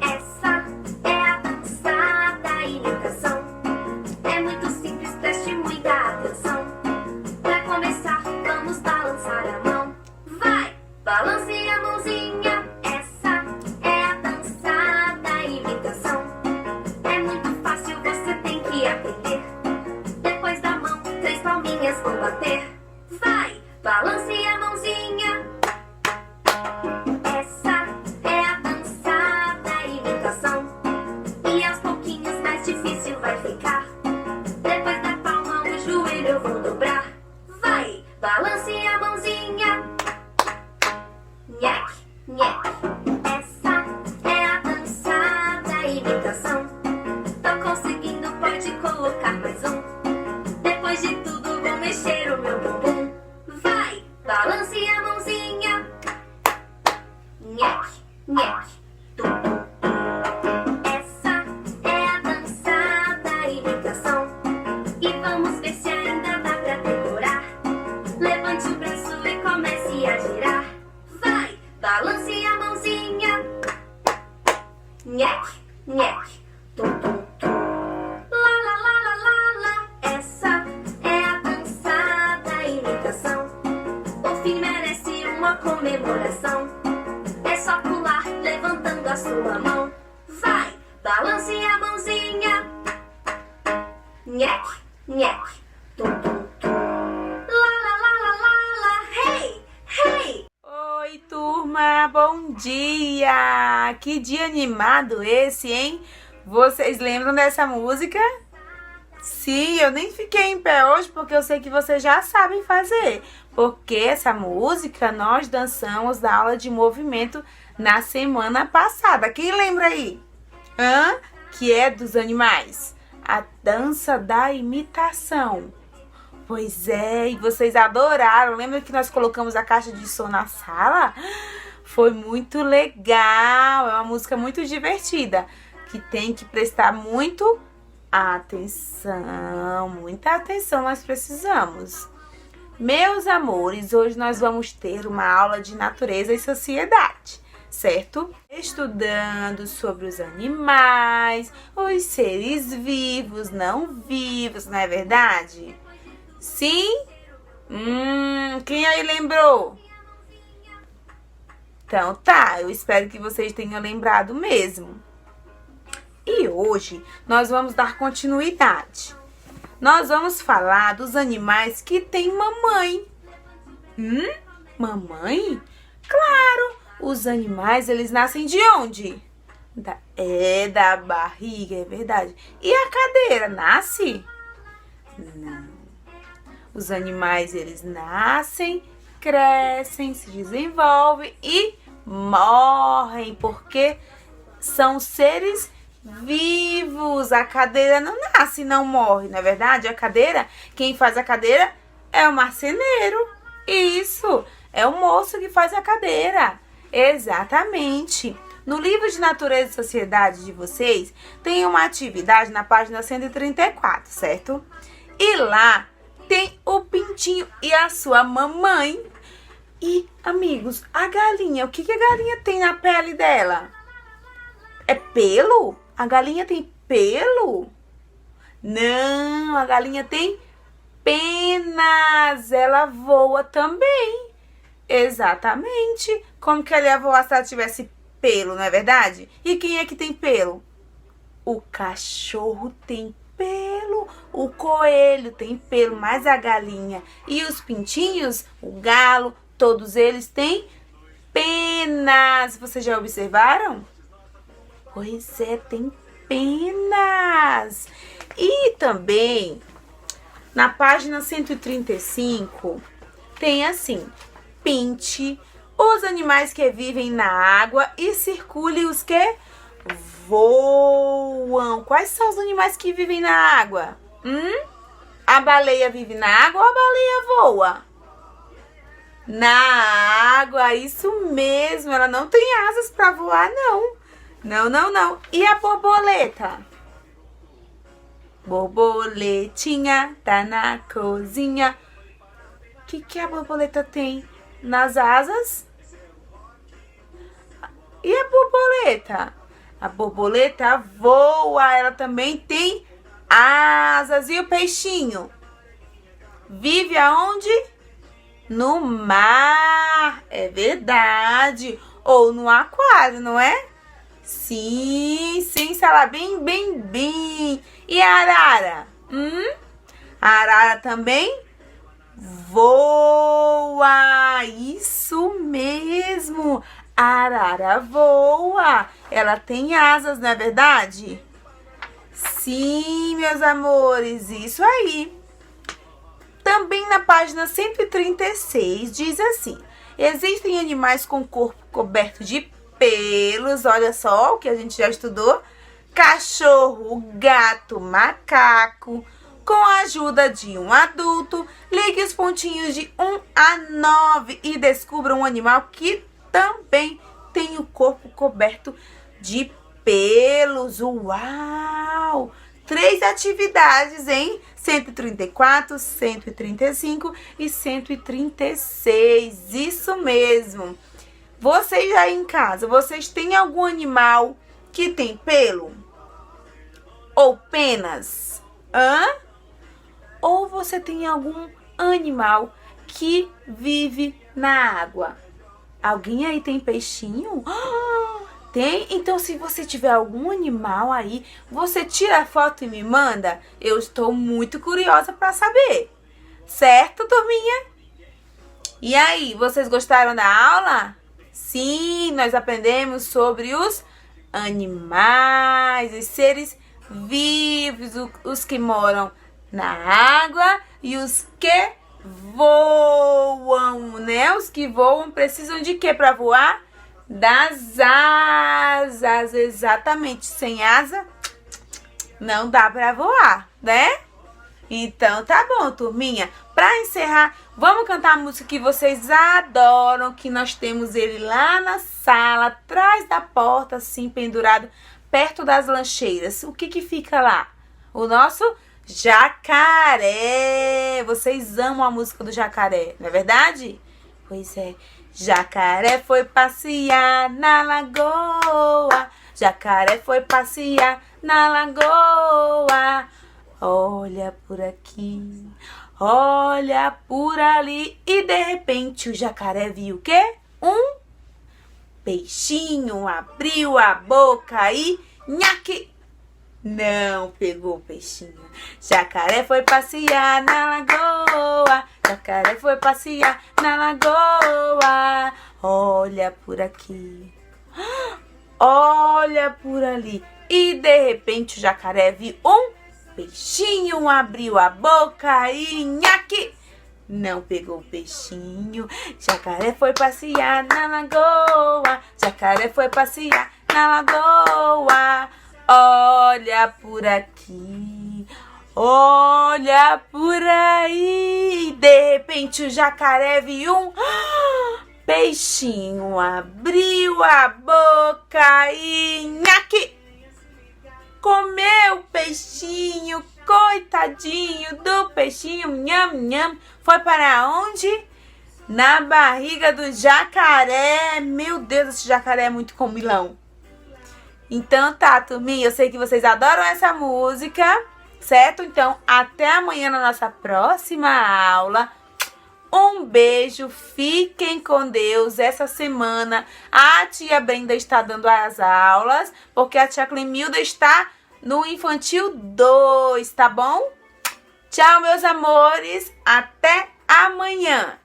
Essa é a dança da imitação. É muito simples, preste muita atenção. Pra começar, vamos balançar a mão. Vai, balance a mãozinha. Essa é a dança da imitação. É muito fácil, você tem que aprender. Depois da mão, 3 palminhas vão bater. Vai, balance a mãozinha. Essa é a dança da imitação. E aos pouquinhos mais difícil vai ficar. Depois da palma, o joelho eu vou dobrar. Vai, balance a mãozinha. Nhaque, nhaque. Essa é a dança da imitação. Tô conseguindo, pode colocar mais um. Depois de tudo, vou mexer o meu bumbum. Vai, balance a mãozinha. Nhaque, nhaque. Tum, tum, tum. Essa é a dança da imitação. E vamos ver se ainda dá pra decorar. Levante o braço e comece a girar. Vai, balance a mãozinha. Nhaque, nhaque. Tum, tum, tum. Lá, lá, lá, lá, lá, lá. Essa é a dança da imitação. O fim merece uma comemoração. É só pular, levantando a sua mão. Vai, balance a mãozinha. Nhaque, nhaque. Tum, tum, tum. Lá, lá, lá, lá, lá, lá. Hey, hey. Oi, turma, bom dia! Que dia animado esse, hein? Vocês lembram dessa música? Sim, eu nem fiquei em pé hoje porque eu sei que vocês já sabem fazer. Porque essa música nós dançamos na aula de movimento na semana passada. Quem lembra aí? Que é dos animais. A dança da imitação. Pois é, e vocês adoraram. Lembra que nós colocamos a caixa de som na sala? Foi muito legal. É uma música muito divertida. Que tem que prestar muito atenção. Muita atenção nós precisamos. Meus amores, hoje nós vamos ter uma aula de natureza e sociedade, certo? Estudando sobre os animais, os seres vivos, não vivos, não é verdade? Sim? Quem aí lembrou? Então tá, eu espero que vocês tenham lembrado mesmo. E hoje nós vamos dar continuidade. Nós vamos falar dos animais que têm mamãe. Mamãe? Claro, os animais eles nascem de onde? Da barriga, é verdade. E a cadeira nasce? Não. Os animais eles nascem, crescem, se desenvolvem e morrem, porque são seres vivos. A cadeira não nasce, não morre, não é verdade? A cadeira, quem faz a cadeira é o marceneiro. Isso, é o moço que faz a cadeira. Exatamente. No livro de Natureza e Sociedade de vocês, tem uma atividade na página 134, certo? E lá tem o pintinho e a sua mamãe. E, amigos, a galinha, o que a galinha tem na pele dela? É pelo? A galinha tem pelo? Não, a galinha tem penas. Ela voa também. Exatamente. Como que ela ia voar se ela tivesse pelo, não é verdade? E quem é que tem pelo? O cachorro tem pelo, o coelho tem pelo, mas a galinha e os pintinhos, o galo, todos eles têm penas. Vocês já observaram? Pois é, tem penas. E também, na página 135, tem assim: pinte os animais que vivem na água e circule os que voam. Quais são os animais que vivem na água? A baleia vive na água ou a baleia voa? Na água, isso mesmo. Ela não tem asas para voar, não. Não. E a borboleta? Borboletinha tá na cozinha. O que a borboleta tem nas asas? E a borboleta? borboleta. A borboleta voa, ela também tem asas. E o peixinho? Vive aonde? No mar. É verdade. Ou no aquário, não é? Sim, salabim, bem. E a arara? A arara também voa. Isso mesmo. A arara voa. Ela tem asas, não é verdade? Sim, meus amores, isso aí. Também na página 136 diz assim: existem animais com corpo coberto de pelos, olha só o que a gente já estudou. Cachorro, gato, macaco. Com a ajuda de um adulto, ligue os pontinhos de 1 a 9 e descubra um animal que também tem o corpo coberto de pelos. Uau! 3 atividades em 134, 135 e 136. Isso mesmo. Vocês aí em casa, vocês têm algum animal que tem pelo? Ou penas? Ou você tem algum animal que vive na água? Alguém aí tem peixinho? Tem? Então, se você tiver algum animal aí, você tira a foto e me manda. Eu estou muito curiosa para saber. Certo, turminha? E aí, vocês gostaram da aula? Sim, nós aprendemos sobre os animais, os seres vivos, os que moram na água e os que voam, né? Os que voam precisam de quê para voar? Das asas, exatamente. Sem asa, não dá para voar, né? Então tá bom, turminha. Para encerrar, vamos cantar a música que vocês adoram, que nós temos ele lá na sala, atrás da porta, assim, pendurado, perto das lancheiras. O que fica lá? O nosso jacaré. Vocês amam a música do jacaré, não é verdade? Pois é. Jacaré foi passear na lagoa. Jacaré foi passear na lagoa. Olha por aqui, olha por ali. E de repente o jacaré viu o quê? Um peixinho. Abriu a boca e nhaque! Não pegou o peixinho. Jacaré foi passear na lagoa. Jacaré foi passear na lagoa. Olha por aqui, olha por ali. E de repente o jacaré viu um peixinho. Abriu a boca e nhaque! Não pegou o peixinho. Jacaré foi passear na lagoa. Jacaré foi passear na lagoa. Olha por aqui, olha por aí. De repente o jacaré viu um peixinho. Abriu a boca e nhaque! Comeu o peixinho. Coitadinho do peixinho. Nham, nham. Foi para onde? Na barriga do jacaré. Meu Deus, esse jacaré é muito comilão. Então tá, turminha, eu sei que vocês adoram essa música, certo? Então, até amanhã na nossa próxima aula. Um beijo, fiquem com Deus. Essa semana a tia Brenda está dando as aulas, porque a tia Clemilda está no Infantil 2, tá bom? Tchau, meus amores, até amanhã.